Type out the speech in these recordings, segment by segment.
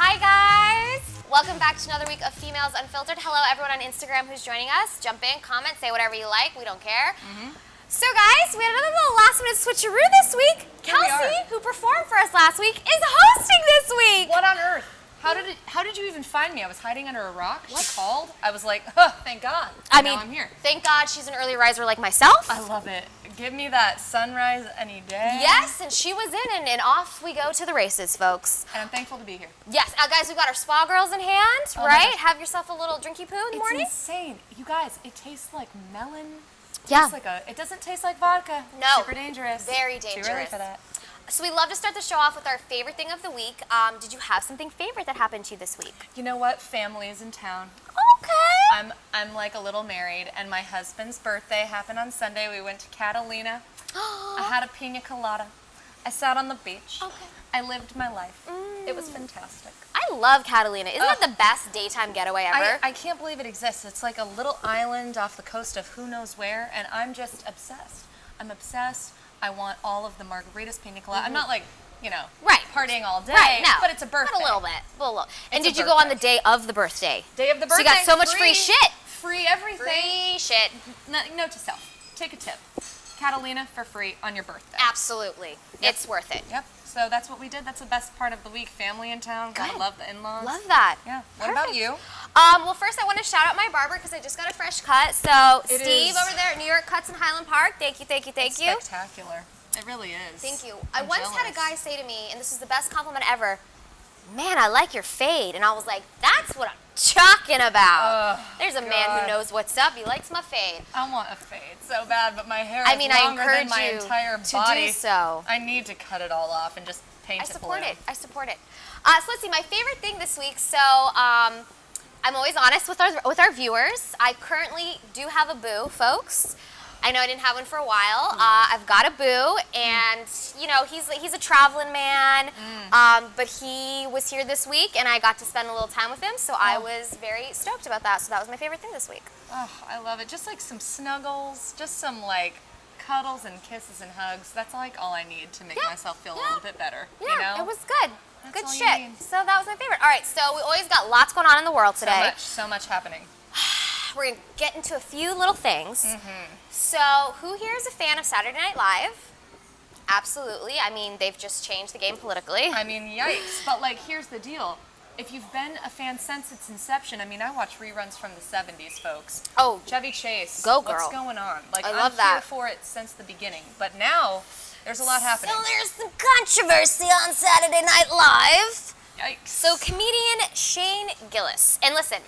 Hi guys! Welcome back to another week of Females Unfiltered. Hello everyone on Instagram who's joining us. Jump in, comment, say whatever you like. We don't care. So guys, we had another little last minute switcheroo this week. Kelsey, who performed for us last week, is hosting this week. What on earth? How did you even find me? I was hiding under a rock. What? She called. I was like, oh, thank God. And now I'm here. Thank God she's an early riser like myself. I love it. Give me that sunrise any day. Yes, and she was in, and off we go to the races, folks. And I'm thankful to be here. Yes, guys, we've got our spa girls in hand, right? Have yourself a little drinky poo in the morning. It's insane. You guys, it tastes like melon. Yeah. It doesn't taste like vodka. No. Super dangerous. Very dangerous. Too early for that. So we love to start the show off with our favorite thing of the week. Did you have something favorite that happened to you this week? You know what? Family is in town. Okay. I'm like a little married, and my husband's birthday happened on Sunday. We went to Catalina. I had a pina colada. I sat on the beach. Okay. I lived my life. It was fantastic. I love Catalina. Isn't that the best daytime getaway ever? I can't believe it exists. It's like a little island off the coast of who knows where, and I'm just obsessed. I'm obsessed. I want all of the margaritas, pina colada. I'm not like, partying all day, but it's a birthday. But a little bit. And did you go on the day of the birthday? Day of the birthday. So you got so much free shit. Free everything. Free shit. Note to self, take a tip. Catalina for free on your birthday. Absolutely. Yep. It's worth it. Yep. So that's what we did. That's the best part of the week. Family in town. Good. I love the in-laws. Love that. Yeah. What about you? Well, first I want to shout out my barber because I just got a fresh cut. So Steve over there at New York Cuts in Highland Park. Thank you. Spectacular. It really is. Thank you. I once had a guy say to me, and this is the best compliment ever, "Man, I like your fade." And I was like, that's what I'm talking about. There's a man who knows what's up. He likes my fade. I want a fade so bad, but my hair is longer than my entire body. To do so. I need to cut it all off and just paint it blue. I support it. So let's see, my favorite thing this week. So I'm always honest with our viewers. I currently do have a boo, folks. I know I didn't have one for a while. I've got a boo, and he's a traveling man. But he was here this week, and I got to spend a little time with him. So I was very stoked about that. So that was my favorite thing this week. Oh, I love it. Just like some snuggles, just some like cuddles and kisses and hugs. That's like all I need to make myself feel a little bit better. Yeah, it was good. That's good all shit. you need. So that was my favorite. All right, so we always got lots going on in the world today. So much happening. We're going to get into a few little things. So, who here is a fan of Saturday Night Live? Absolutely. I mean, they've just changed the game politically. I mean, yikes. But, like, here's the deal. If you've been a fan since its inception, I mean, I watch reruns from the 70s, folks. Oh. Chevy Chase. Go, girl. What's going on? Like, I love that. I'm here for it since the beginning. But now, there's a lot happening. So, there's some controversy on Saturday Night Live. Yikes. So, comedian Shane Gillis. And listen,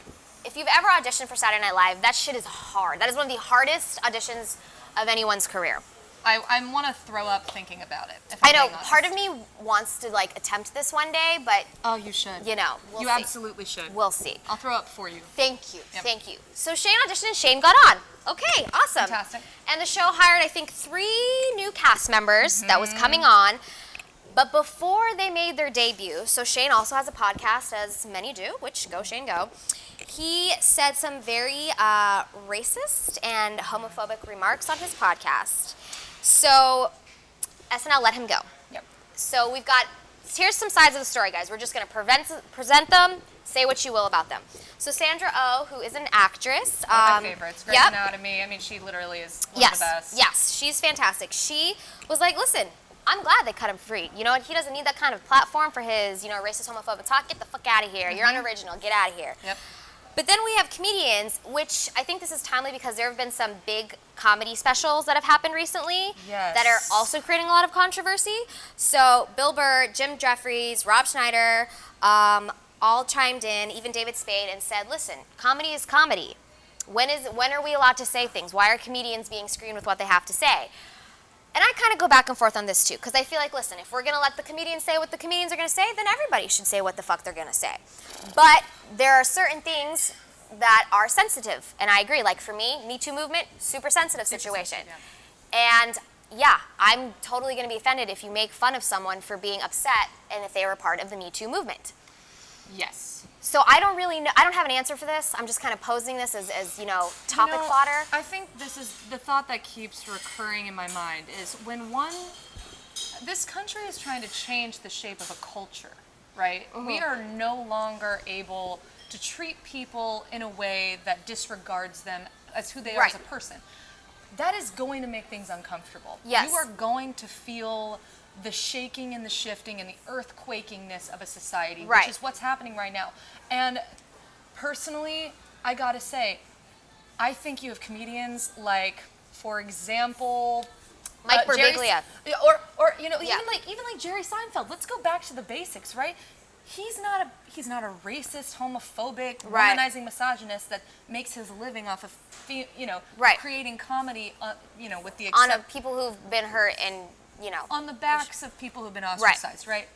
if you've ever auditioned for Saturday Night Live, that shit is hard. That is one of the hardest auditions of anyone's career. I want to throw up thinking about it. I know, part of me wants to like attempt this one day, but oh, you should. We'll see. Absolutely should. We'll see. I'll throw up for you. Thank you. Thank you. So Shane auditioned and Shane got on. Okay, awesome. Fantastic. And the show hired, I think, 3 new cast members that was coming on. But before they made their debut, so Shane also has a podcast, as many do, which go Shane go. He said some very racist and homophobic remarks on his podcast. So SNL let him go. Yep. So here's some sides of the story, guys. We're just going to present them, say what you will about them. So Sandra Oh, who is an actress. One of my favorites. Grey's Anatomy. I mean, she literally is one of the best. Yes, she's fantastic. She was like, listen, I'm glad they cut him free. You know, he doesn't need that kind of platform for his, racist, homophobic talk. Get the fuck out of here. You're unoriginal. Get out of here. Yep. But then we have comedians, which I think this is timely because there have been some big comedy specials that have happened recently that are also creating a lot of controversy. So Bill Burr, Jim Jeffries, Rob Schneider, all chimed in, even David Spade, and said, listen, comedy is comedy. When are we allowed to say things? Why are comedians being screened with what they have to say? And I kind of go back and forth on this too, because I feel like, listen, if we're going to let the comedians say what the comedians are going to say, then everybody should say what the fuck they're going to say. But there are certain things that are sensitive, and I agree. Like for me, Me Too movement, super sensitive situation. And yeah, I'm totally going to be offended if you make fun of someone for being upset and if they were part of the Me Too movement. Yes. So I don't really know, I don't have an answer for this. I'm just kind of posing this as topic fodder. I think this is the thought that keeps recurring in my mind is this country is trying to change the shape of a culture. right? We are no longer able to treat people in a way that disregards them as who they are as a person. That is going to make things uncomfortable. Yes. You are going to feel the shaking and the shifting and the earthquakingness of a society, which is what's happening right now. And personally, I gotta say, I think you have comedians like, for example, Mike Birbiglia, or you know, even like Jerry Seinfeld. Let's go back to the basics, right? He's not a racist, homophobic, womanizing misogynist that makes his living off of creating comedy, with the on people who've been hurt and on the backs of people who've been ostracized, right?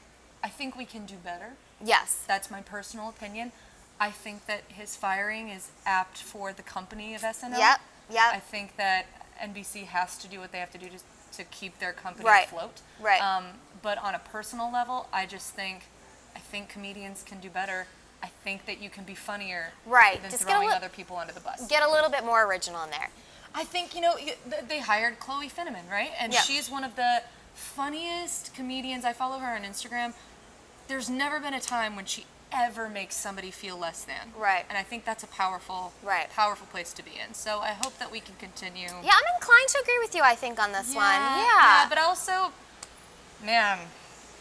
I think we can do better. Yes, that's my personal opinion. I think that his firing is apt for the company of SNL. Yep. I think that NBC has to do what they have to do to keep their company afloat. Right. But on a personal level, I think comedians can do better. I think that you can be funnier than just throwing other people under the bus. Get a little bit more original in there. I think, they hired Chloe Finneman, right? And she's one of the funniest comedians. I follow her on Instagram. There's never been a time when she ever makes somebody feel less than. Right. And I think that's a powerful place to be in. So I hope that we can continue. Yeah, I'm inclined to agree with you, I think, on this one. Yeah, but also, man,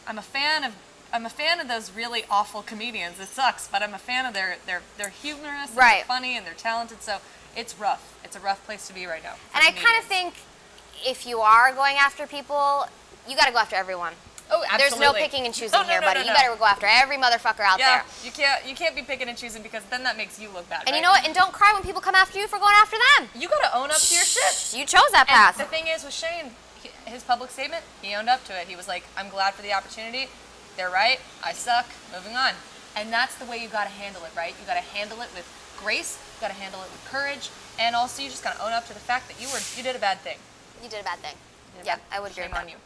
I'm a fan of those really awful comedians. It sucks, but I'm a fan of their humorous, and they're funny, and they're talented. So it's rough. It's a rough place to be right now. And I kind of think if you are going after people, you got to go after everyone. Oh, absolutely. There's no picking and choosing here, buddy. You better go after every motherfucker out there. You can't be picking and choosing because then that makes you look bad. And you know what? And don't cry when people come after you for going after them. You got to own up to your shit. You chose that path. And the thing is with Shane, his public statement, he owned up to it. He was like, "I'm glad for the opportunity. They're right. I suck. Moving on." And that's the way you got to handle it, right? You got to handle it with grace. You got to handle it with courage, and also you just got to own up to the fact that you did a bad thing. You did a bad thing. Yeah, I would agree with that. Shame on you.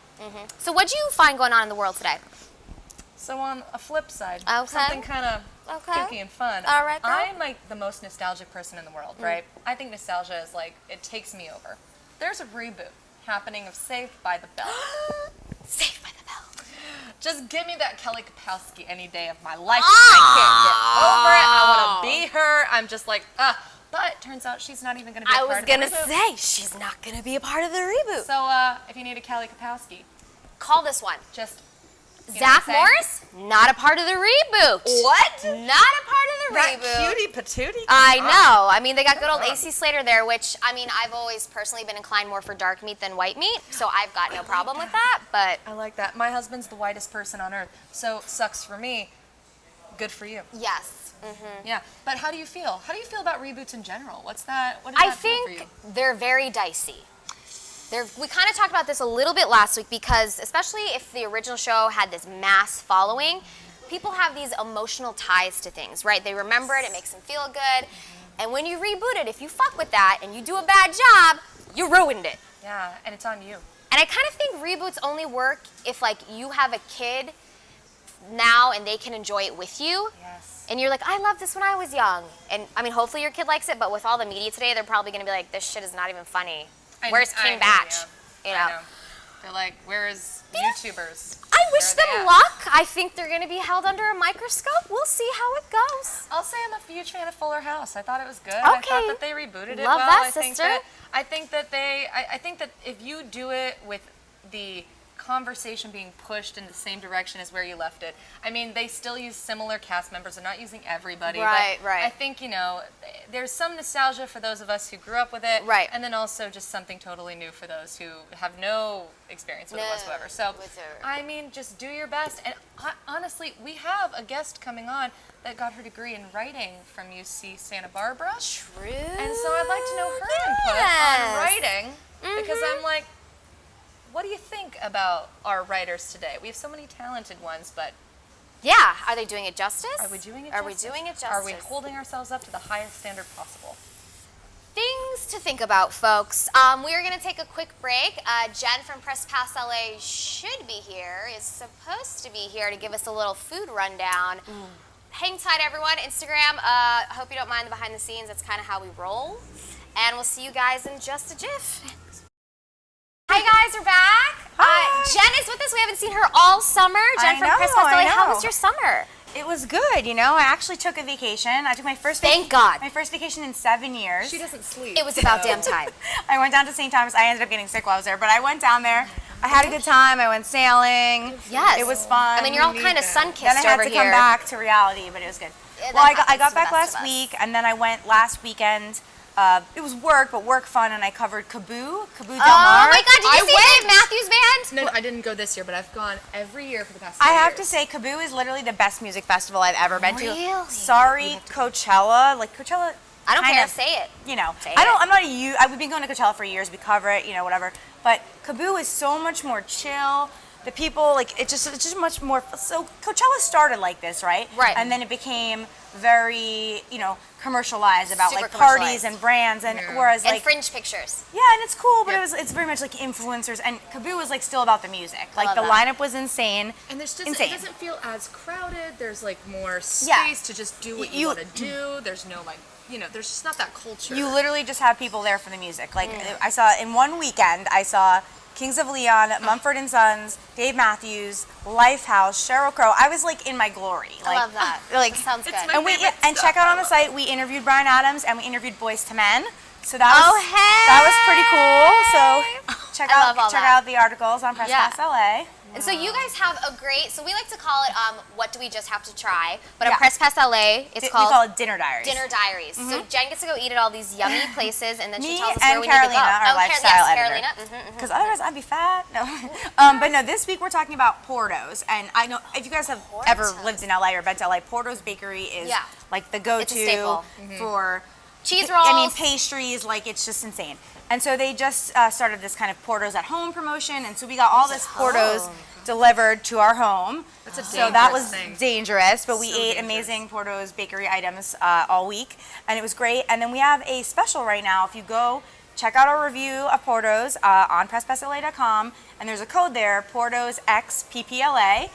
So what do you find going on in the world today? So on a flip side, something kind of kooky and fun. All right, girl. I'm like the most nostalgic person in the world, right? I think nostalgia is like, it takes me over. There's a reboot happening of Saved by the Bell. Saved by the Bell. Just give me that Kelly Kapowski any day of my life. I can't get over it. I want to be her. I'm just like, But turns out she's not even going to be a part of the reboot. I was going to say, she's not going to be a part of the reboot. So if you need a Kelly Kapowski, call this one. Just Zach Morris, not a part of the reboot. What? Not a part of the reboot. That cutie patootie? I know. I mean, they got good old AC Slater there, which, I mean, I've always personally been inclined more for dark meat than white meat, so I've got no problem with that, but... I like that. My husband's the whitest person on earth, so sucks for me. Good for you. Yes. Yeah, but how do you feel? How do you feel about reboots in general? What does that feel for you? I think they're very dicey. We kind of talked about this a little bit last week because especially if the original show had this mass following, people have these emotional ties to things, right? They remember it, it makes them feel good. And when you reboot it, if you fuck with that and you do a bad job, you ruined it. Yeah, and it's on you. And I kind of think reboots only work if like you have a kid now and they can enjoy it with you. Yes. And you're like, I loved this when I was young. And I mean, hopefully your kid likes it, but with all the media today, they're probably going to be like, this shit is not even funny. Where's King Batch? You know? I know. They're like, where's YouTubers? I wish them luck. I think they're going to be held under a microscope. We'll see how it goes. I'll say I'm a huge fan of Fuller House. I thought it was good. Okay. I thought that they rebooted it well. Love that, sister. I think that if you do it with the conversation being pushed in the same direction as where you left it. I mean, they still use similar cast members. They're not using everybody. Right. I think, there's some nostalgia for those of us who grew up with it. Right. And then also just something totally new for those who have no experience with it whatsoever. So, I mean, just do your best. And honestly, we have a guest coming on that got her degree in writing from UC Santa Barbara. True. And so I'd like to know her input on writing because I'm like, what do you think about our writers today? We have so many talented ones, but... Yeah, are they doing it justice? Are we doing it justice? Are we holding ourselves up to the highest standard possible? Things to think about, folks. We are going to take a quick break. Jen from Press Pass LA should be here, is supposed to be here to give us a little food rundown. Hang tight, everyone. Instagram, I hope you don't mind the behind the scenes. That's kind of how we roll. And we'll see you guys in just a jiff. Hi guys, we're back. Jen is with us. We haven't seen her all summer. Jen from Press Pass LA. How was your summer? It was good, you know. I actually took a vacation. I took my first Thank God. My first vacation in 7 years. She doesn't sleep. It was about damn time. I went down to St. Thomas. I ended up getting sick while I was there, but I went down there. I had a good time. I went sailing. Yes. It was fun. I mean, you're all kind of sun-kissed over here. Then I had to come back to reality, but it was good. Yeah, well, I got back last week, and then I went last weekend. It was work, but work fun, and I covered Kaboo Del Mar. Oh my God, did you see Dave Matthews Band? No, I didn't go this year, but I've gone every year for the past 5 years. I have to say, Kaboo is literally the best music festival I've ever been to. Really? Sorry, Coachella. Like, Coachella... I don't care, say it. You know, say I'm not we've been going to Coachella for years, we cover it, you know, whatever. But Kaboo is so much more chill. The people, like, it's just much more, so Coachella started like this, right? Right. And then it became very, you know, commercialized about Super like parties and brands, and whereas and like fringe pictures. Yeah, and it's cool, but it's very much like influencers, and Kaboo was like still about the music. Like the lineup was insane. And there's just insane. It doesn't feel as crowded. There's like more space to just do what you want to do. There's no like, you know, there's just not that culture. You literally just have people there for the music. Like I saw in one weekend, I saw Kings of Leon, Mumford and Sons, Dave Matthews, Lifehouse, Sheryl Crow. I was like in my glory. Like, I love that. Like, that sounds good. And check out on the site, we interviewed Bryan Adams and we interviewed Boyz II Men. So that was pretty cool. So check out the articles on Press Pass LA. And so you guys have a great, so we like to call it, what do we just have to try? But on Press Pass LA, it's called... We call it Dinner Diaries. Dinner Diaries. So Jen gets to go eat at all these yummy places, and then she tells us and where we need to go. Our lifestyle editor. Carolina. Because otherwise I'd be fat. No. But no, this week we're talking about Porto's. And I know if you guys have ever lived in LA or been to LA, Porto's Bakery is like the go-to for... cheese rolls. I mean, pastries, like it's just insane. And so they just started this kind of Porto's at home promotion, and so we got all this Porto's delivered to our home. That's a so that was thing. dangerous, but we ate amazing Porto's bakery items all week, and it was great. And then we have a special right now. If you go check out our review of Porto's on PressPassLA.com, and there's a code there, Porto's XPPLA.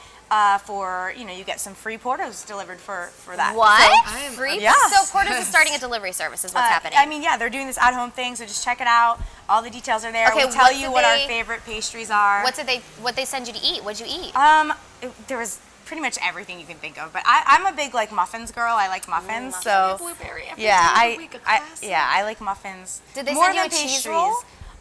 For, you know, you get some free Porto's delivered for that. What? So, free? Yeah. So Porto's is starting a delivery service is what's happening. I mean, yeah, they're doing this at-home thing, so just check it out. All the details are there. Okay, we'll tell you what our favorite pastries are. What they send you to eat? What'd you eat? There was pretty much everything you can think of, but I'm a big like muffins girl. I like muffins, so blueberry. I like muffins. Did they more send you than a cheese pastries. roll?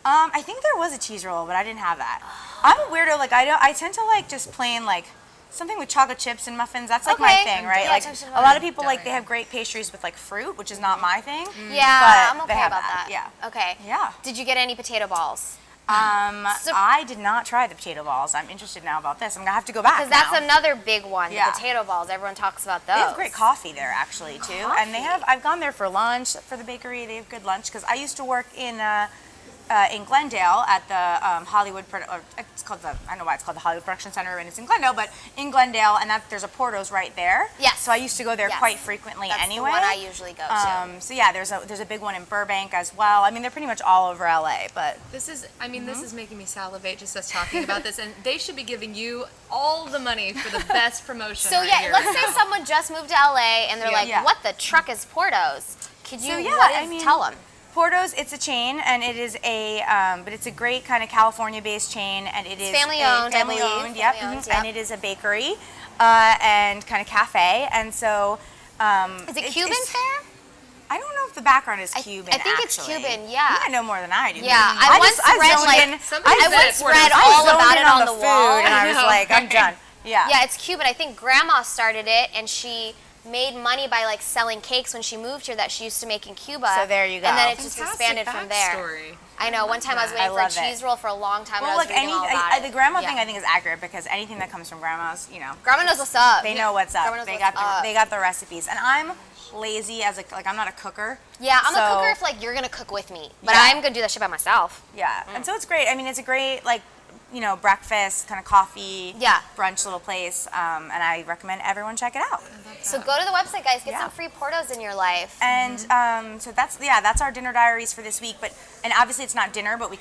I think there was a cheese roll, but I didn't have that. I'm a weirdo. Like I tend to like just plain like something with chocolate chips and muffins. That's like my thing, right? Yeah, like a lot of people like they have great pastries with like fruit, which is not my thing. Yeah, but I'm they okay have about that. Yeah. Okay. Yeah. Did you get any potato balls? I did not try the potato balls. I'm interested now about this. I'm gonna have to go back. Because that's another big one. Yeah. The potato balls. Everyone talks about those. They have great coffee there actually too, and they have. I've gone there for lunch for the bakery. They have good lunch because I used to work in Glendale at the Hollywood. It's called I don't know why it's called the Hollywood Production Center, and it's in Glendale, but in Glendale, and there's a Porto's right there. Yes. So I used to go there quite frequently anyway. That's the one I usually go to. So yeah, there's a big one in Burbank as well. I mean, they're pretty much all over LA, but this is this is making me salivate just us talking about this, and they should be giving you all the money for the best promotion. So right here. let's say someone just moved to LA and they're like, "What the truck is Porto's?" Could you tell them? Porto's, it's a chain, and it is but it's a great kind of California-based chain, and it is family owned, family owned, yep. And it is a bakery and kind of cafe, and so. Is it Cuban fare? I don't know if the background is Cuban. I think it's Cuban. Yeah. You know more than I do. Yeah, I once read all about it on the wall, and I was like, I'm done. Yeah. Yeah, it's Cuban. I think Grandma started it, and she made money by like selling cakes when she moved here that she used to make in Cuba. So there you go. And then it just expanded from there. I know. One time I was waiting for a cheese roll for a long time. Well, and I was reading all about it. The grandma thing I think is accurate because anything that comes from grandmas, you know. Grandma knows what's up. They know what's up. They got the recipes, and I'm lazy as I'm not a cooker. Yeah, I'm a cooker if like you're gonna cook with me, but I'm gonna do that shit by myself. Yeah, and so it's great. I mean, it's a great like. You know, breakfast, kind of coffee, brunch little place, and I recommend everyone check it out. So go to the website, guys. Get some free Porto's in your life. And so that's our dinner diaries for this week. And obviously it's not dinner, but we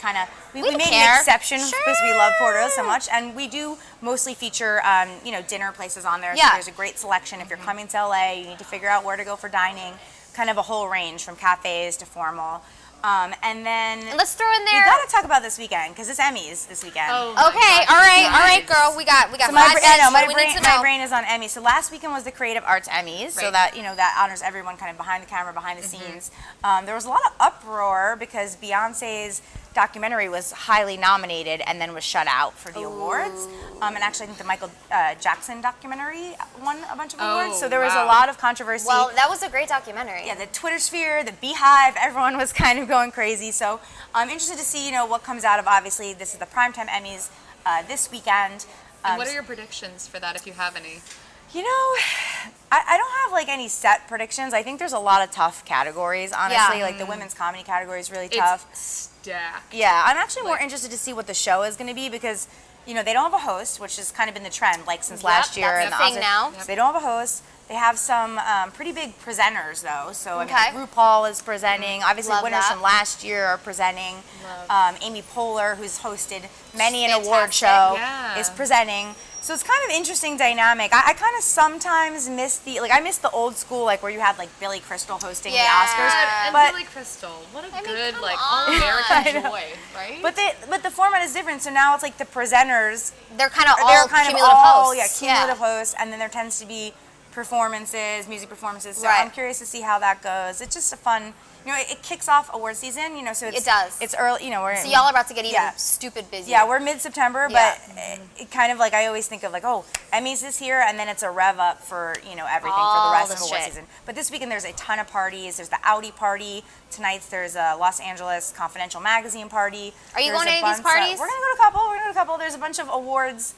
made an exception because we love Porto's so much, and we do mostly feature dinner places on there. So there's a great selection. If you're coming to LA, you need to figure out where to go for dining. Kind of a whole range from cafes to formal. And then let's throw in there. We gotta talk about this weekend because it's Emmys this weekend. Oh okay, all right, girl. We got so 5 minutes. My brain is on Emmys. So last weekend was the Creative Arts Emmys, so that that honors everyone kind of behind the camera, behind the scenes. There was a lot of uproar because Beyonce's documentary was highly nominated and then was shut out for the awards. And actually, I think the Michael Jackson documentary won a bunch of awards. So there was a lot of controversy. Well, that was a great documentary. Yeah, the Twitter sphere, the Beehive, everyone was kind of going crazy. So I'm interested to see, what comes out of, obviously, this is the Primetime Emmys this weekend. And what are your predictions for that, if you have any? I don't have like any set predictions. I think there's a lot of tough categories, honestly. Like the women's comedy category is really tough. It's stacked. Yeah, I'm actually more interested to see what the show is going to be because, they don't have a host, which has kind of been the trend like since last year. That's the thing now. So they don't have a host. They have some pretty big presenters though. So I mean, RuPaul is presenting. Obviously, winners from last year are presenting. Amy Poehler, who's hosted many an award show, is presenting. So it's kind of interesting dynamic. I kind of sometimes miss I miss the old school, like where you had like Billy Crystal hosting the Oscars. And Billy Crystal, what a good all-American joy, right? But the format is different. So now it's like the presenters. They're kind of all cumulative hosts. Yeah, cumulative hosts, and then there tends to be performances, music performances. So I'm curious to see how that goes. It's just a fun. It kicks off award season, so it does. It's early, we're so y'all are about to get even stupid busy. Yeah, we're mid-September, but it kind of like I always think of like, Emmys is here, and then it's a rev up for everything for the rest of award season. But this weekend there's a ton of parties. There's the Audi party tonight. There's a Los Angeles Confidential magazine party. Are you going to any of these parties? We're gonna go to a couple. There's a bunch of awards.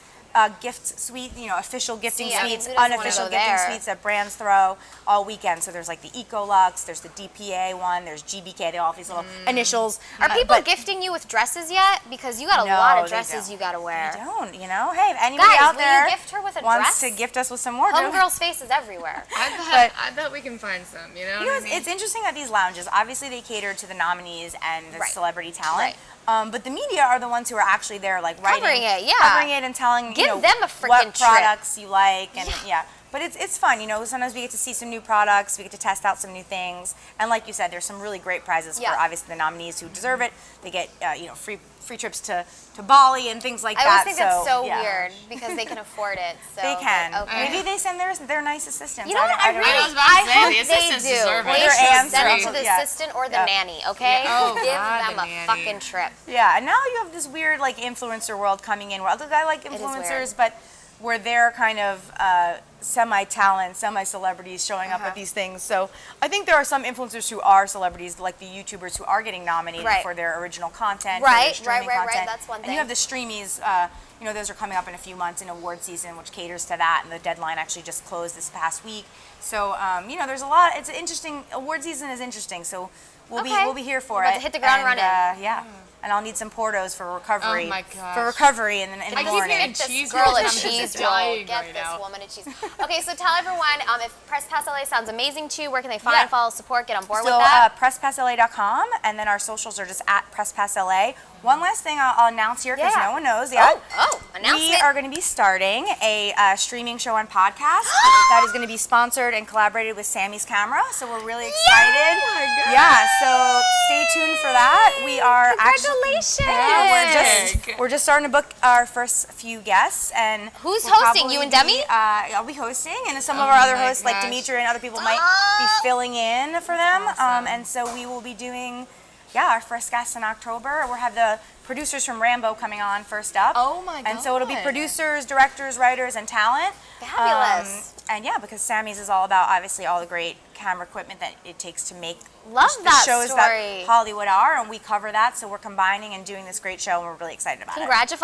Gift suite, official gifting suites, unofficial gifting suites that brands throw all weekend. So there's like the Ecolux, there's the DPA one, there's GBK, they all have these little initials. Are people gifting you with dresses yet? Because you got a lot of dresses you got to wear. They don't, Hey, if anybody out there will you gift her with a wants dress? to gift us with some more, Homegirl's face is everywhere. I bet we can find some, It's interesting at these lounges. Obviously, they cater to the nominees and the celebrity talent. But the media are the ones who are actually there, like writing, covering it and telling them a freaking what products you like, and But it's fun, Sometimes we get to see some new products, we get to test out some new things, and like you said, there's some really great prizes for obviously the nominees who deserve it. They get free trips to Bali and things like that. I always think that's so weird because they can afford it. So they can. Maybe they send their nice assistants. You know what? I hope they do. They should send it to the assistant or the nanny. Okay, give them a fucking trip. Yeah, and now you have this weird like influencer world coming in. Where I like influencers, but where they're kind of semi-talent, semi-celebrities showing up at these things. So I think there are some influencers who are celebrities, like the YouTubers who are getting nominated for their original content. Right. That's one thing. And you have the streamies, those are coming up in a few months in award season, which caters to that. And the deadline actually just closed this past week. So, there's a lot. It's interesting. Award season is interesting. So we'll be here for it. To hit the ground running. And I'll need some Portos for recovery. Oh my gosh. For recovery in the morning. Get this girl a cheese roll. Get this woman a cheese. Okay, so tell everyone if Press Pass LA sounds amazing to you, where can they find, follow, support, get on board with that? PressPassLA.com, and then our socials are just at PressPassLA. One last thing I'll announce here because no one knows yet. Announcement. We are going to be starting a streaming show and podcast that is going to be sponsored and collaborated with Sammy's Camera. So we're really excited. Oh my God. Yeah, so stay tuned for that. We are Congratulations. We're just starting to book our first few guests, and who's hosting? You and Demi? I'll be hosting, and some of our other hosts, like Dimitri and other people, might be filling in for them. Awesome. And so we will be doing. Our first guest in October. We'll have the producers from Rambo coming on first up. Oh my God. And so it'll be producers, directors, writers, and talent. Fabulous. Because Sammy's is all about obviously all the great camera equipment that it takes to make the shows story. that Hollywood are, and we cover that. So we're combining and doing this great show, and we're really excited about it. Congratulations!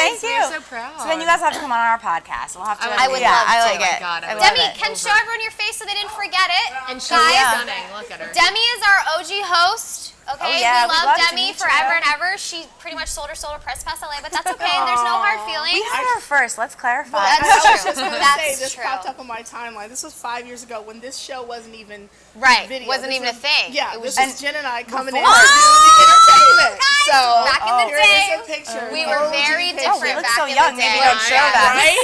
Thank you. We're so proud. So then you guys have to come on our podcast. We'll have to. I would love to. I like it. God, Demi, can show everyone your face so they didn't forget it. And she's stunning. Look at her. Demi is our OG host. Okay, we love Demi Dimitri. forever and ever. She pretty much sold her soul to Press Pass LA, but that's okay. There's no hard feelings. We had her first. Let's clarify. That's true. This popped up on my timeline. This was 5 years ago when this show wasn't even video. Wasn't even a thing. Yeah, it was just Jen and I coming in and doing the entertainment. Guys, so back in the day, here's a picture. We were very different we look back so in young. the day. Maybe I'd show that. Right?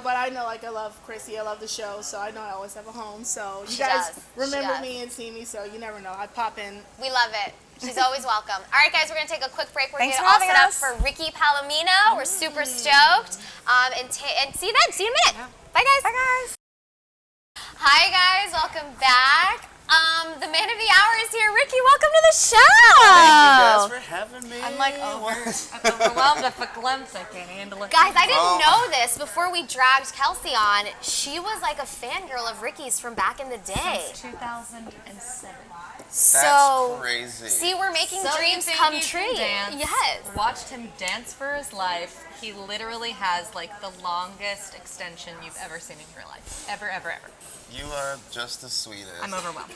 But I know, I love love Chrissy. I love the show, so I know I always have a home. So you guys remember me and see me, so you never know. I pop in. We love it. She's always welcome. All right, guys, we're going to take a quick break. We're going to get all set up for Ricky Palomino. We're super stoked. And see you then. See you in a minute. Bye, guys. Bye, guys. Hi, guys. Welcome back. The man of the hour is here. Ricky, welcome to the show. Thank you guys for having me. I'm like I'm overwhelmed with a glimpse. I can't handle it. Guys, I didn't know this before we dragged Kelsey on. She was like a fangirl of Ricky's from back in the day. Since 2007. So crazy. See, we're making dreams come true. Yes. Watched him dance for his life. He literally has like the longest extension you've ever seen in your life. Ever, ever, ever. You are just the sweetest. I'm overwhelmed.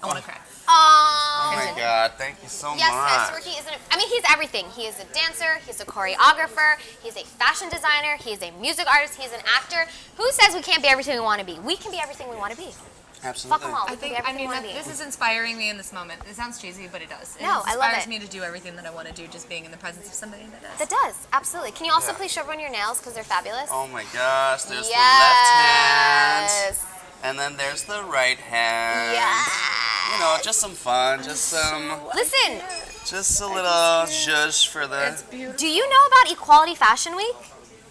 I want to cry. Oh my God, thank you so much. Yes, guys, Ricky he's everything. He is a dancer, he's a choreographer, he's a fashion designer, he's a music artist, he's an actor. Who says we can't be everything we want to be? We can be everything we want to be. Absolutely. Fuck them all. This is inspiring me in this moment. It sounds cheesy, but it does. No, I love it. It inspires me to do everything that I want to do, just being in the presence of somebody that does. That does, absolutely. Can you also please show everyone your nails because they're fabulous? Oh my gosh, there's the left hand. And then there's the right hand. Yeah. You know, just some fun, just some. Listen. Just a little zhuzh for the. Do you know about Equality Fashion Week?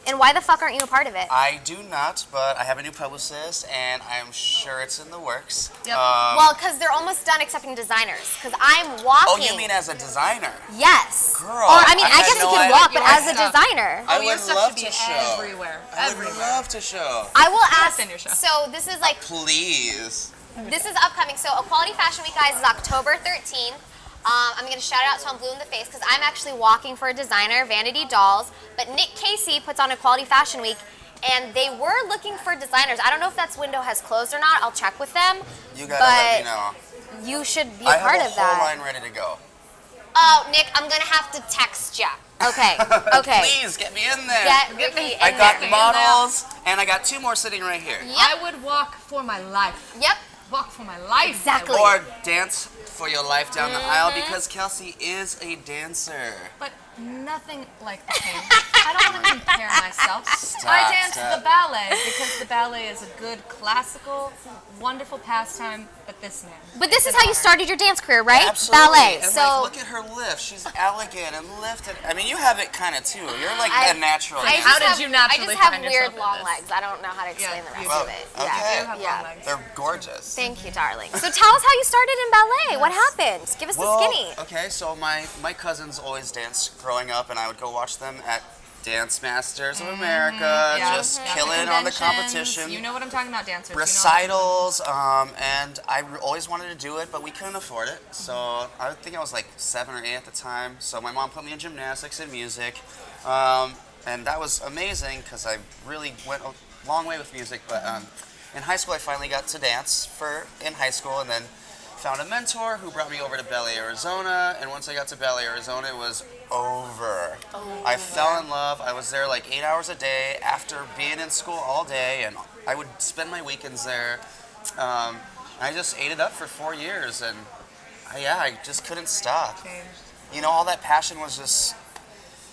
And why the fuck aren't you a part of it? I do not, but I have a new publicist, and I'm sure it's in the works. Yep. Well, because they're almost done accepting designers. Because I'm walking. Oh, you mean as a designer? Yes. Girl. Or, I guess you can walk, but as a designer. I would love to show. Everywhere. I would love to show. I will ask. In your show. So this is like. Please. This is upcoming. So Equality Fashion Week, guys, is October 13th. I'm going to shout it out till I'm blue in the face because I'm actually walking for a designer, Vanity Dolls. But Nick Casey puts on Equality Fashion Week, and they were looking for designers. I don't know if that window has closed or not. I'll check with them. You got to let me know. You should be a part of that. I have a whole line ready to go. Oh, Nick, I'm going to have to text you. Okay, okay. Please, get me in there. Get Ricky in I got there. models, and I got 2 more sitting right here. Yep. I would walk for my life. Yep. Walk for my life. Exactly. Or dance for your life down the aisle because Kelsey is a dancer. But nothing like the same. I don't want to compare myself. I dance the ballet because the ballet is a good classical, wonderful pastime, but this man. But this is how you started your dance career, right? Absolutely. Ballet. And so look at her lift. She's elegant and lifted. I mean, you have it kind of too. You're like a natural. How did you naturally I just have find weird yourself in long this? legs. I don't know how to explain the rest Well, of it. okay. Yeah. They're gorgeous. Thank you, darling. So tell us how you started in ballet. What happened? Give us the skinny. Okay, so my cousins always danced growing up, and I would go watch them at Dance Masters of America, just killing it on the competition. You know what I'm talking about, dancers. Recitals, and I always wanted to do it, but we couldn't afford it. So I think I was like 7 or 8 at the time. So my mom put me in gymnastics and music, and that was amazing because I really went a long way with music. But in high school, I finally got to dance in high school, and then found a mentor who brought me over to Ballet, Arizona, and once I got to Ballet, Arizona, it was over. I fell in love. I was there like 8 hours a day after being in school all day, and I would spend my weekends there. I just ate it up for 4 years, and I just couldn't stop. You know, all that passion was just,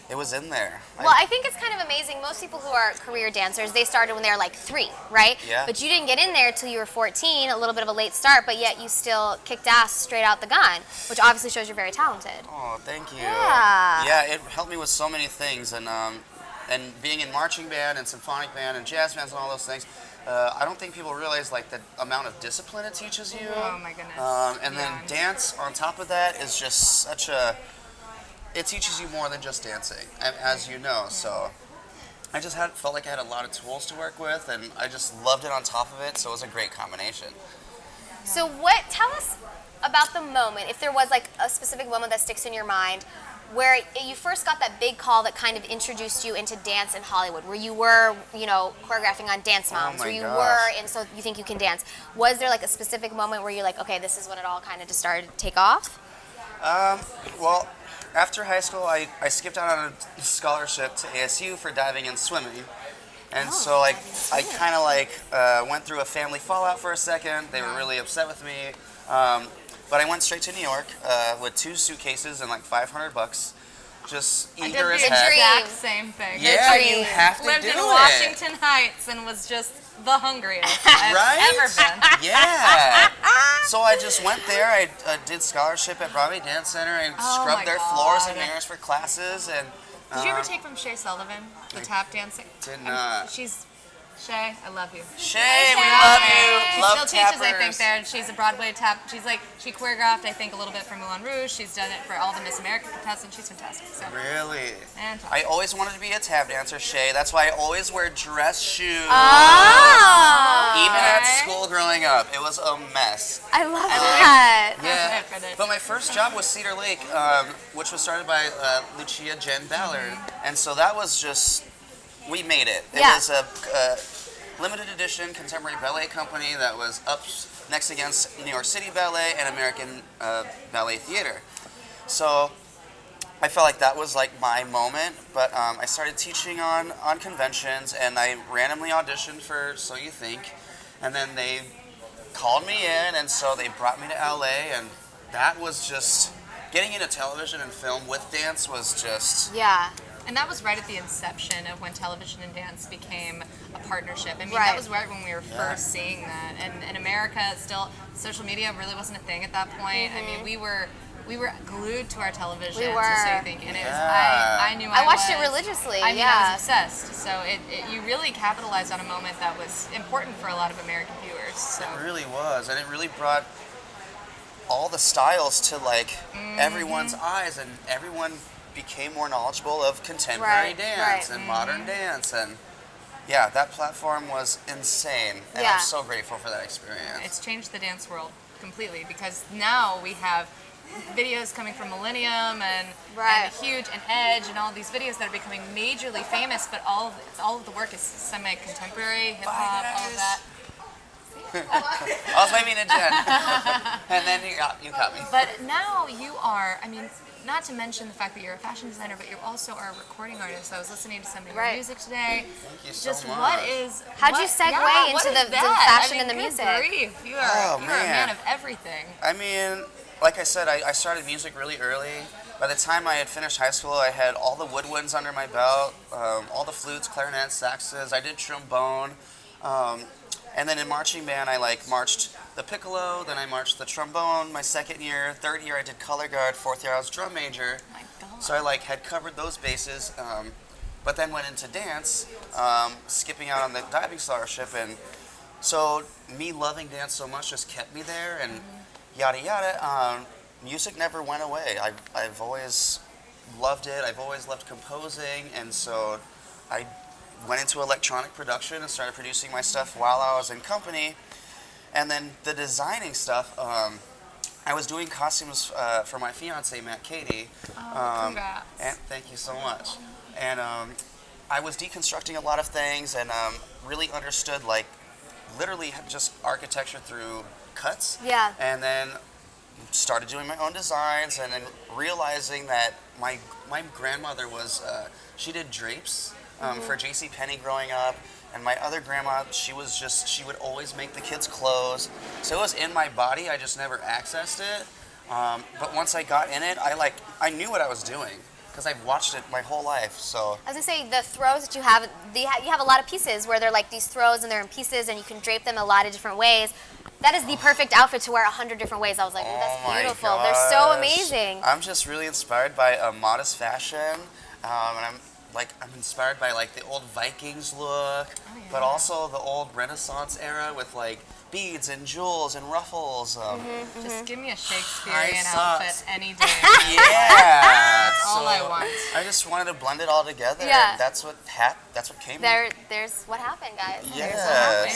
it was in there. Well, I think it's kind of amazing. Most people who are career dancers, they started when they were like 3, right? Yeah. But you didn't get in there till you were 14, a little bit of a late start, but yet you still kicked ass straight out the gun, which obviously shows you're very talented. Oh, thank you. Yeah. Yeah, it helped me with so many things, and being in marching band and symphonic band and jazz bands and all those things. I don't think people realize like the amount of discipline it teaches you. Oh my goodness. And then dance on top of that is just such a. It teaches you more than just dancing, as you know. So I just felt like I had a lot of tools to work with, and I just loved it on top of it. So it was a great combination. So tell us about the moment, if there was like a specific moment that sticks in your mind, where you first got that big call that kind of introduced you into dance in Hollywood, where you were, choreographing on Dance Moms, where you were, and so you think you can dance. Was there like a specific moment where you're like, okay, this is when it all kind of just started to take off? Well, after high school, I skipped out on a scholarship to ASU for diving and swimming. And so I kind of went through a family fallout for a second. They were really upset with me. But I went straight to New York with 2 suitcases and like $500. just I eager as did the heck. exact same thing. Yeah, you have to Lived do in it. Washington Heights and was just the hungriest I've ever been. Yeah. So I just went there. I did scholarship at Broadway Dance Center and scrubbed their floors and mirrors for classes. And did you ever take from Shay Sullivan the tap dancing? Did not. Shay, I love you. Shay, we love you. She love still tappers. teaches, I think, there. She's a Broadway tap. She choreographed, I think, a little bit for Moulin Rouge. She's done it for all the Miss America contestants. She's fantastic. So. Really? Fantastic. I always wanted to be a tap dancer, Shay. That's why I always wear dress shoes. Oh. Even at school growing up, it was a mess. I love that. Yeah. But my first job was Cedar Lake, which was started by Lucia Jen Ballard. And so that was just, we made it. It was a limited edition contemporary ballet company that was up next against New York City Ballet and American Ballet Theater. So I felt like that was like my moment, but I started teaching on conventions, and I randomly auditioned for So You Think, and then they called me in, and so they brought me to LA, and that was just, getting into television and film with dance was just... Yeah. And that was right at the inception of when television and dance became a partnership. I mean, that was right when we were first seeing that. And in America, still, social media really wasn't a thing at that point. I mean, we were glued to our television. We were. So you think, and it was, I knew I watched it religiously. I mean, I was obsessed. So you really capitalized on a moment that was important for a lot of American viewers. So. It really was, and it really brought all the styles to like everyone's eyes, and everyone became more knowledgeable of contemporary dance and modern dance, and yeah, that platform was insane, and I'm so grateful for that experience. It's changed the dance world completely, because now we have videos coming from Millennium and Huge and Edge and all these videos that are becoming majorly famous, but all of the work is semi-contemporary, hip-hop, all of that. I was waving at Jen, and then you caught me. But now you are, I mean, not to mention the fact that you're a fashion designer, but you also are a recording artist. I was listening to some of your music today. Thank you so much. How'd you segue into the fashion and the music? Grief. You are a man of everything. I mean, like I said, I started music really early. By the time I had finished high school, I had all the woodwinds under my belt, all the flutes, clarinets, saxes. I did trombone. And then in marching band, I marched the piccolo, then I marched the trombone. My second year, third year, I did color guard. Fourth year, I was drum major. Oh my God. So I had covered those bases, but then went into dance, skipping out on the diving scholarship. And so me loving dance so much just kept me there, and yada yada. Music never went away. I've always loved it. I've always loved composing, and so I went into electronic production and started producing my stuff while I was in company. And then the designing stuff, I was doing costumes for my fiance, Matt Katie. Congrats. And thank you so much. And I was deconstructing a lot of things, and really understood literally just architecture through cuts. Yeah. And then started doing my own designs, and then realizing that my grandmother was, she did drapes for J.C. Penney growing up, and my other grandma, she would always make the kids' clothes. So it was in my body, I just never accessed it. But once I got in it, I knew what I was doing, because I've watched it my whole life. So I was gonna say, the throws that you have, you have a lot of pieces where they're like these throws and they're in pieces, and you can drape them a lot of different ways. That is the perfect outfit to wear 100 different ways. I was like, that's beautiful. They're so amazing. I'm just really inspired by modest fashion, and I'm inspired by the old Vikings look, but also the old Renaissance era with beads and jewels and ruffles. Just give me a Shakespearean outfit any day. Yeah, that's all I want. I just wanted to blend it all together. And that's what came. There's what happened, guys. Yeah,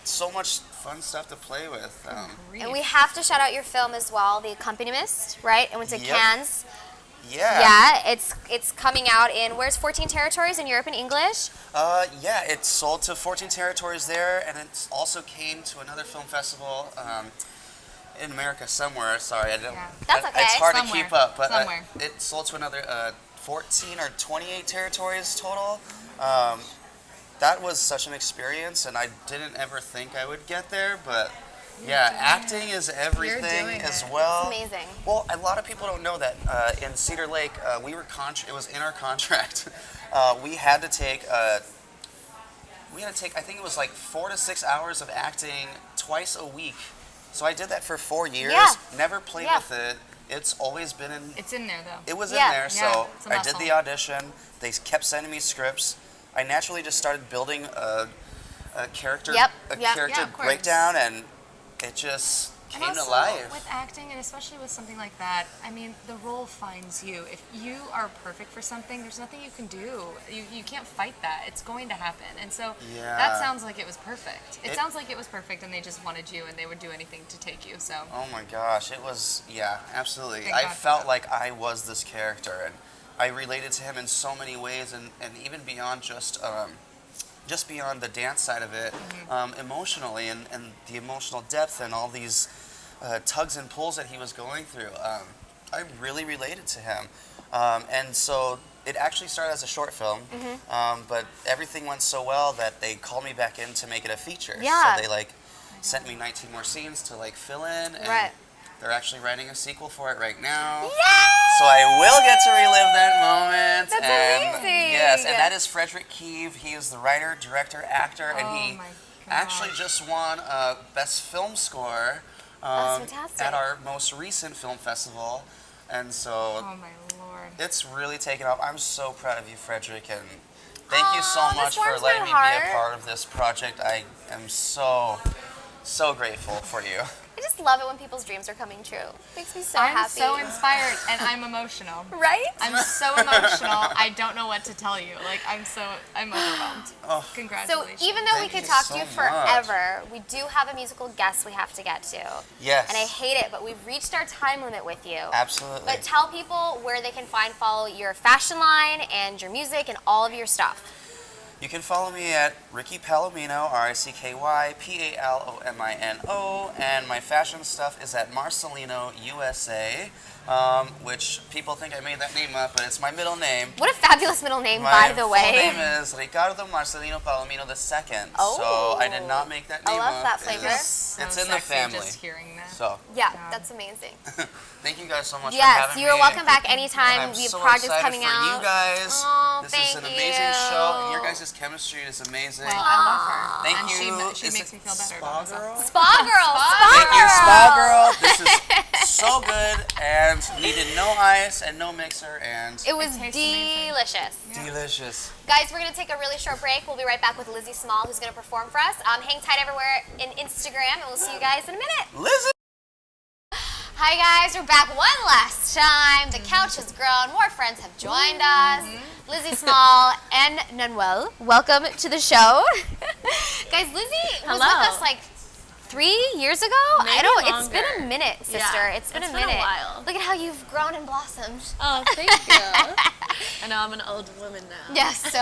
so much fun stuff to play with. And we have to shout out your film as well, The Accompanist, right? It went to Cannes. Yeah. Yeah, it's coming out in, where's 14 territories in Europe and English? Yeah, it sold to 14 territories there, and it also came to another film festival in America somewhere. Sorry, I don't. Yeah. That's okay. It's hard to keep up, but it sold to another 14 or 28 territories total. That was such an experience, and I didn't ever think I would get there, but Yeah, acting is everything as well. It's amazing. Well, a lot of people don't know that in Cedar Lake, it was in our contract. We had to take, I think it was like 4 to 6 hours of acting twice a week. So I did that for 4 years. Yeah. Never played with it. It's always been in. It's in there though. It was in there, so it's a I did the audition. They kept sending me scripts. I naturally just started building a character, character breakdown, and it just came to life. With acting, and especially with something like that, I mean, the role finds you. If you are perfect for something, there's nothing you can do. You can't fight that. It's going to happen. And so that sounds like it was perfect. It sounds like it was perfect, and they just wanted you, and they would do anything to take you. So. Oh my gosh, it was, absolutely. I felt like I was this character, and I related to him in so many ways, and even beyond just beyond the dance side of it, emotionally, and the emotional depth and all these tugs and pulls that he was going through. I really related to him. And so it actually started as a short film, but everything went so well that they called me back in to make it a feature. Yeah. So they sent me 19 more scenes to fill in, and they're actually writing a sequel for it right now. Yay! So I will get to relive that moment. That's amazing. Yes, and that is Frederick Keeve. He is the writer, director, actor, and he actually just won Best Film Score at our most recent film festival. And so oh my Lord. It's really taken off. I'm so proud of you, Frederick, and thank you so much for letting me be a part of this project. I am so grateful for you. I just love it when people's dreams are coming true. Makes me so happy. I'm so inspired, and I'm emotional. Right? I'm so emotional. I don't know what to tell you. I'm overwhelmed. Oh. Congratulations. So even though we could talk to you forever, we do have a musical guest we have to get to. Yes. And I hate it, but we've reached our time limit with you. Absolutely. But tell people where they can follow your fashion line and your music and all of your stuff. You can follow me at Ricky Palomino, RICKYPALOMINO, and my fashion stuff is at Marcelino USA, which people think I made that name up, but it's my middle name. What a fabulous middle name, by the way. My full name is Ricardo Marcelino Palomino II. Oh. So I did not make that name up. I love that flavor. It's in the family. Just hearing that. So. Yeah, that's amazing. Thank you guys so much for having me. Yes, you're welcome back anytime. We have so projects coming out. I'm so excited for you guys. Oh, this is an amazing show, and your guys' chemistry is amazing. Well, I love her. Thank and you. She makes me feel better Spa about myself. Girl? Spa Girl. Thank you, Spa Girl. This is so good, and needed no ice and no mixer, and it was delicious. Delicious. Guys, we're going to take a really short break. We'll be right back with Lizzy Small, who's going to perform for us. Hang tight everywhere in Instagram, and we'll see you guys in a minute. Lizzy! Hi guys, we're back one last time. The couch has grown. More friends have joined us. Lizzy Small and Nanuel, welcome to the show. Guys, Lizzy was with us 3 years ago? Maybe I don't. longer. It's been a minute, sister. Yeah, it's been a been minute. a while. Look at how you've grown and blossomed. Oh, thank you. I know I'm an old woman now. Yes, so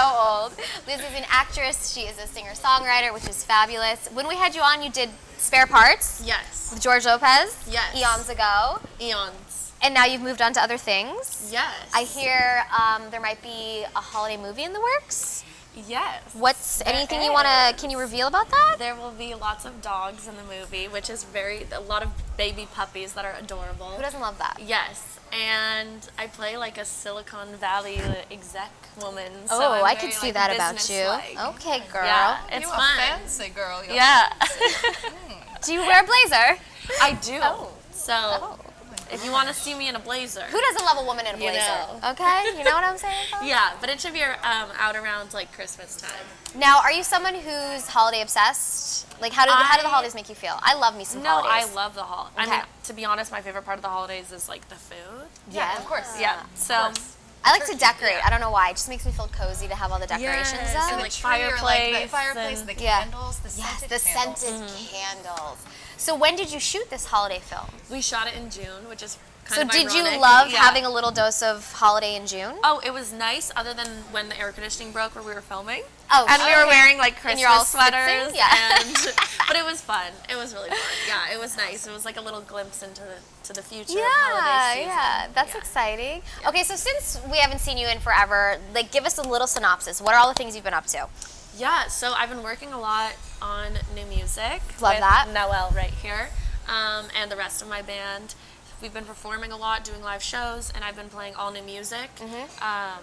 old. Lizzy's an actress. She is a singer-songwriter, which is fabulous. When we had you on, you did Spare Parts. Yes. With George Lopez. Yes. Eons ago. Eons. And now you've moved on to other things. Yes. I hear there might be a holiday movie in the works. Yes. What's anything you want to, can you reveal about that? There will be lots of dogs in the movie, which is a lot of baby puppies that are adorable. Who doesn't love that? Yes. And I play like a Silicon Valley exec woman. So Oh, I very, could see that about you. business-like. Okay, girl. Yeah, it's You fun. a fancy girl. You're Yeah. Do you wear a blazer? I do. Oh. So if you want to see me in a blazer. Who doesn't love a woman in a blazer? know. Okay, you know what I'm saying? folks? Yeah, but it should be out around like Christmas time. Now, are you someone who's holiday obsessed? Like, how do the holidays make you feel? I love me some No, holidays. I love the holidays. I Okay. mean, to be honest, my favorite part of the holidays is like the food. Yeah, of course. Yeah. So I like to decorate. I don't know why. It just makes me feel cozy to have all the decorations Yes, up. and like tree or, fireplace. the fireplace, and- the Yeah. candles, the Yes, scented the candles. scented candles. So when did you shoot this holiday film? we shot it in June, which is kind So of did you ironic. love Yeah. having a little dose of holiday in June? Oh, it was nice, other than when the air conditioning broke where we were filming. Oh, And we were wearing like And Christmas you're all sweaters. schwitzing? Yeah. And, but it was fun. It was really fun. Yeah, it was nice. It was like a little glimpse into the future of holiday season. Yeah, that's exciting. Okay, so since we haven't seen you in forever, like give us a little synopsis. What are all the things you've been up to? Yeah, so I've been working a lot on new music. Love with that. Noelle right here, and the rest of my band. We've been performing a lot, doing live shows, and I've been playing all new music.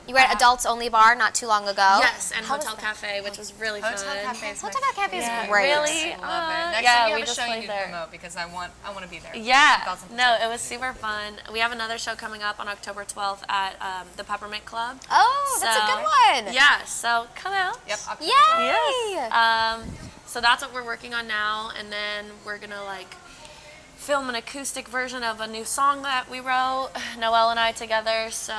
You were at Adults Only Bar not too long ago. Yes, and Hotel Cafe, which was really fun. Hotel Cafe is great. Really? I love it. Next yeah, time you we have a just show, you played need there. to promote because I want to be there. Yeah. 1000%. No, it was super fun. We have another show coming up on October 12th at the Peppermint Club. Oh, that's a good one. Yeah, so come out. Yep. Yay! Yes. So that's what we're working on now, and then we're gonna like film an acoustic version of a new song that we wrote, Noelle and I together. So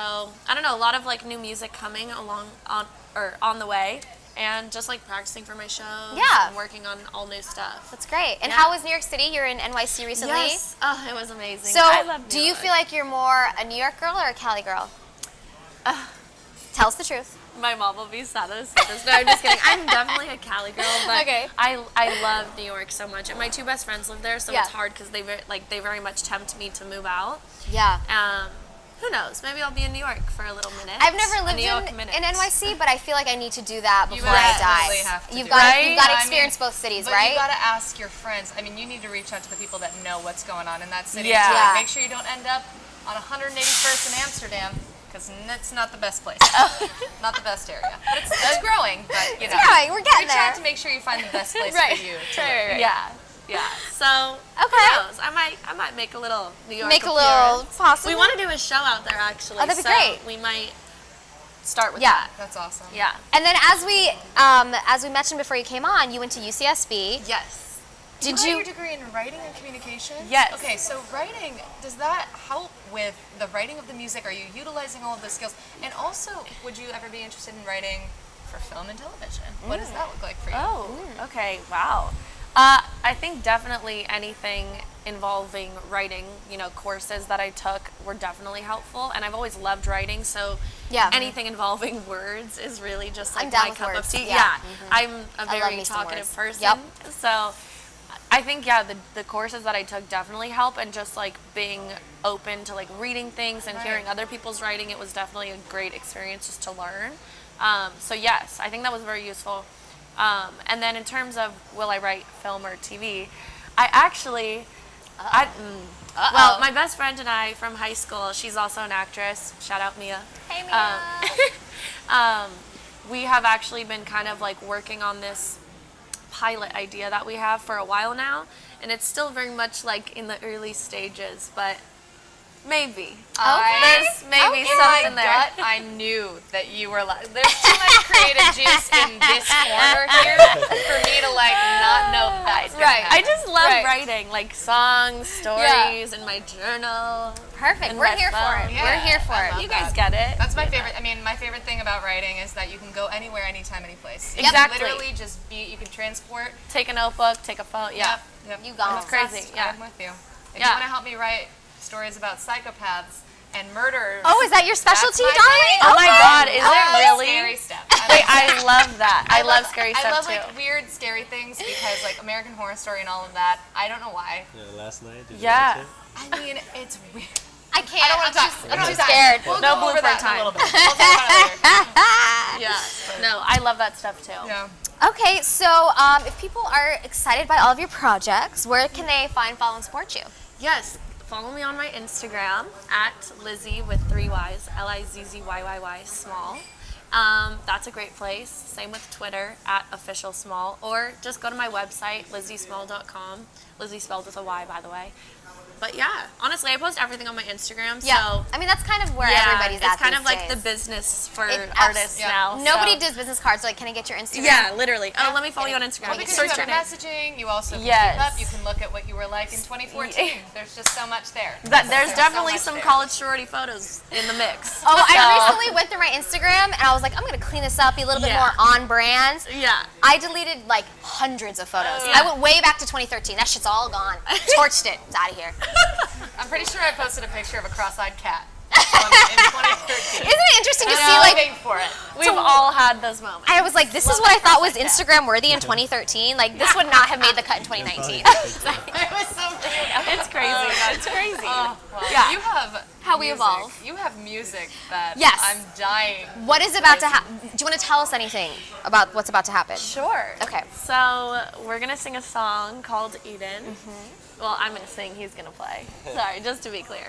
I don't know, a lot of like new music coming along on the way, and just like practicing for my shows. Yeah. And working on all new stuff. That's great. And how was New York City? You're in NYC recently. Yes. Oh, it was amazing. So I love do New you York. feel like you're more a New York girl or a Cali girl? Tell us the truth. My mom will be sad to say this. No, I'm just kidding. I'm definitely a Cali girl, but I love New York so much. And my two best friends live there, so it's hard because they very much tempt me to move out. Yeah. Who knows? Maybe I'll be in New York for a little minute. I've never lived in NYC, but I feel like I need to do that before I die. Have to You've do got it. to experience both cities, but right? you got to ask your friends. I mean, you need to reach out to the people that know what's going on in that city. Yeah. So, Yeah. make sure you don't end up on 181st in Amsterdam, because it's not the best place. Not the best area. But it's growing, but you know. It's growing. We're getting reach there. out to make sure you find the best place for you. To live. Yeah. Yeah. So Okay. who knows? I might make a little New York Make a little appearance. possible. We want to do a show out there actually. Oh, that'd be so great. We might start with Yeah. that. That's awesome. Yeah. And then as we mentioned before you came on, you went to UCSB. Yes. Did you got your degree in writing and communication? Yes. Okay, so writing, does that help with the writing of the music? Are you utilizing all of those skills? And also, would you ever be interested in writing for film and television? What does that look like for you? Oh, okay, wow. I think definitely anything involving writing, courses that I took were definitely helpful, and I've always loved writing, so anything involving words is really just like I'm down my with cup words. of tea. Yeah. I'm a I love very me some talkative words. person, Yep. so I think the courses that I took definitely help, and just like being open to like reading things and hearing other people's writing, it was definitely a great experience just to learn. So yes, I think that was very useful. And then in terms of will I write film or TV, I actually, well, my best friend and I from high school, she's also an actress. Shout out Mia. Hey, Mia. We have actually been kind of like working on this pilot idea that we have for a while now, and it's still very much like in the early stages, but maybe. There's maybe something there. Gut, I knew that you were like, there's too much creative juice in this corner here for me to like not know that. Right. I just love writing, like songs, stories, in my journal. Perfect. We're here for it. Yeah. We're here for it. You guys get it. That's my favorite. I mean, my favorite thing about writing is that you can go anywhere, anytime, any place. You Exactly. can literally just you can transport. Take a notebook, take a phone. Yeah. Yep. You got It's crazy. Yeah. I'm with you. If Yeah. you want to help me write stories about psychopaths and murderers. Oh, is that your specialty, that's my darling? Oh my God, is I it love really? Scary stuff. Wait, I love that. I love scary stuff I love too. like weird, scary things because like American Horror Story and all of that. I don't know why. Yeah, last night. Did you Yeah. watch it? I mean, it's weird. I can't. I don't want to talk. I'm too scared. We'll No go over blooper that in time. a little bit. We'll talk about it later. Yeah. No, I love that stuff too. Yeah. Okay, so if people are excited by all of your projects, where can they find, follow, and support you? Yes. Follow me on my Instagram at Lizzy with 3 Y's, Lizzyyy Small. That's a great place. Same with Twitter at official small, or just go to my website lizzysmall.com. Lizzy spelled with a Y, by the way. But yeah, honestly, I post everything on my Instagram. Yeah. So I mean, that's kind of where yeah, everybody's at it's kind these of like days. the business for It artists yeah. now. Nobody so. does business cards. Like, can I get your Instagram? Yeah, literally. Oh, let me follow you on Instagram. Well, because Search you your have name. messaging, you also can Yes. keep up. You can look at what you were like in 2014. There's just so much there. There's definitely so some much there. college sorority photos in the mix. Oh, I So- recently went through my Instagram and I was like, I'm gonna clean this up, be a little bit Yeah. more on brand. Yeah. I deleted like hundreds of photos. Yeah. I went way back to 2013. That shit's all gone. Torched it. It's out of here. I'm pretty sure I posted a picture of a cross-eyed cat in 2013. Isn't it interesting to I'm see like? living for it. We've all had those moments. I was like, this is what I thought was Instagram worthy in 2013. Like, this would not have made the cut in 2019. It was so cute. It's crazy. It's crazy. Oh, well, Yeah. You have how we evolve. You have music that Yes. I'm dying. What is about to happen? Do you want to tell us anything about what's about to happen? Sure. Okay. So we're gonna sing a song called Eden. Well, I'm gonna sing. He's gonna play. Sorry, just to be clear.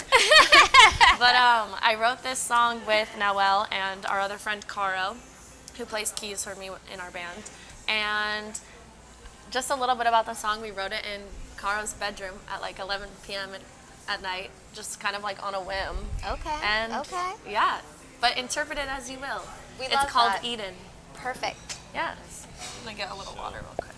But I wrote this song with Noelle and our other friend Caro, who plays keys for me in our band. And just a little bit about the song. We wrote it in Caro's bedroom at like 11 p.m. at night, just kind of like on a whim. Okay. And yeah, but interpret it as you will. It's called Eden. Perfect. Yes. I'm gonna get a little water real quick.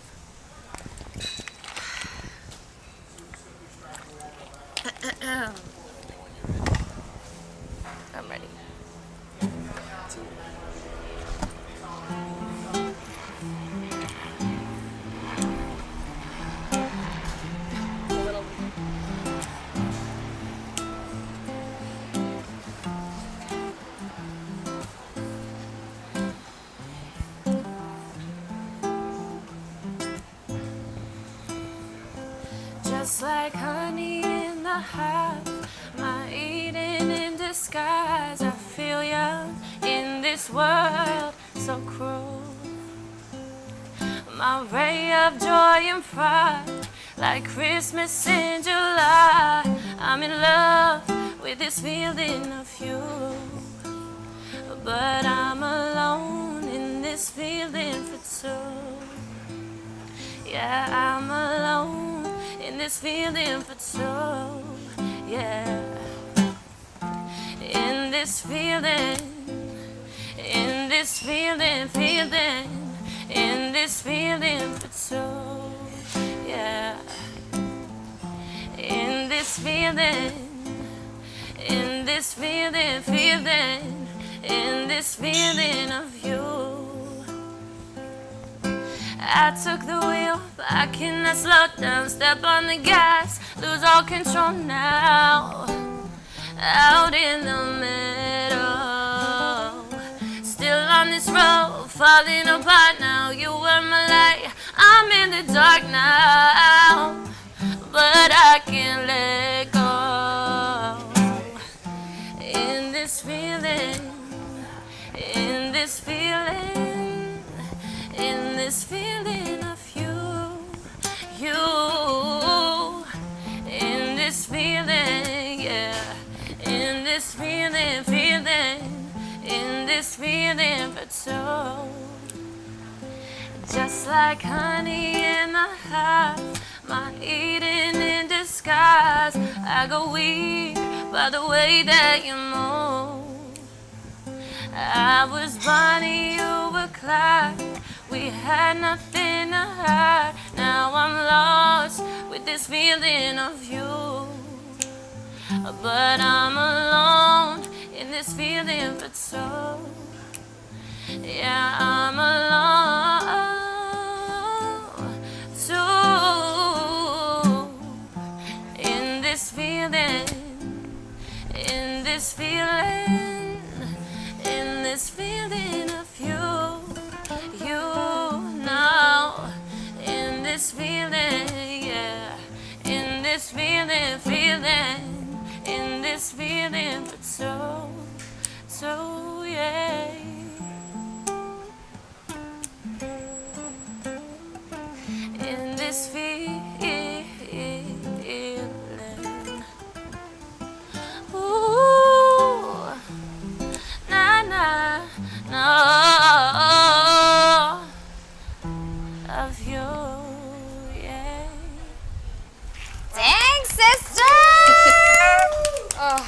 I'm ready. Just like honey in the hive, my Eden in disguise. I feel young in this world so cruel. My ray of joy and pride, like Christmas in July. I'm in love with this feeling of you, but I'm alone in this feeling for two. Yeah, I'm alone in this feeling for two, yeah. In this feeling, in this feeling, in this feeling for two, yeah. In this feeling, in this feeling, in this feeling of you. I took the wheel, but I cannot slow down. Step on the gas, lose all control now. Out in the middle, still on this road, falling apart now. You were my light, I'm in the dark now, but I can't let go. In this feeling, in this feeling, in this feeling of you, in this feeling, yeah, in this feeling, in this feeling for two. Just like honey in the hive, my Eden in disguise. I go weak by the way that you move. I was Bonnie, you were Clyde. We had nothing to hide. Now I'm lost with this feeling of you, but I'm alone in this feeling for two. Yeah, I'm alone too. In this feeling, in this feeling, in this feeling of you. You know, in this feeling, yeah, in this feeling, in this feeling for two, yeah. In this feeling, ooh, nah, nah, no. Of you, yeah. Dang, sister! Oh,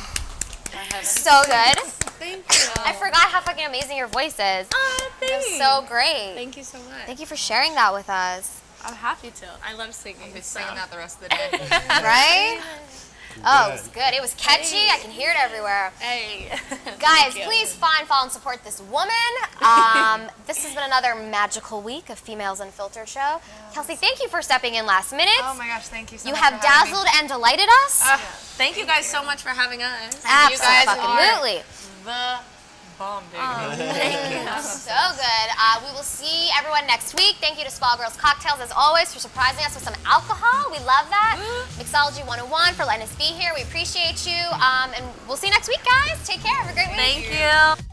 so good. Thank you. I forgot how fucking amazing your voice is. Oh, It was so great. Thank you so much. Thank you for sharing that with us. I'm happy to. I love singing. I'll be singing that the rest of the day. Right? Oh, it was good. It was catchy. I can hear it everywhere. Hey. Guys, please find, follow, and support this woman. This has been another magical week of Females Unfiltered show. Kelsey, thank you for stepping in last minute. Oh my gosh, thank you so You much. have for having dazzled and delighted us. Thank you guys so much for having us. Absolutely. the bomb, dude. Thank you. So good. We will see everyone next week. Thank you to Spa Girls Cocktails, as always, for surprising us with some alcohol. We love that. Mixology 101 for letting us be here. We appreciate you. And we'll see you next week, guys. Take care. Have a great week. Thank you.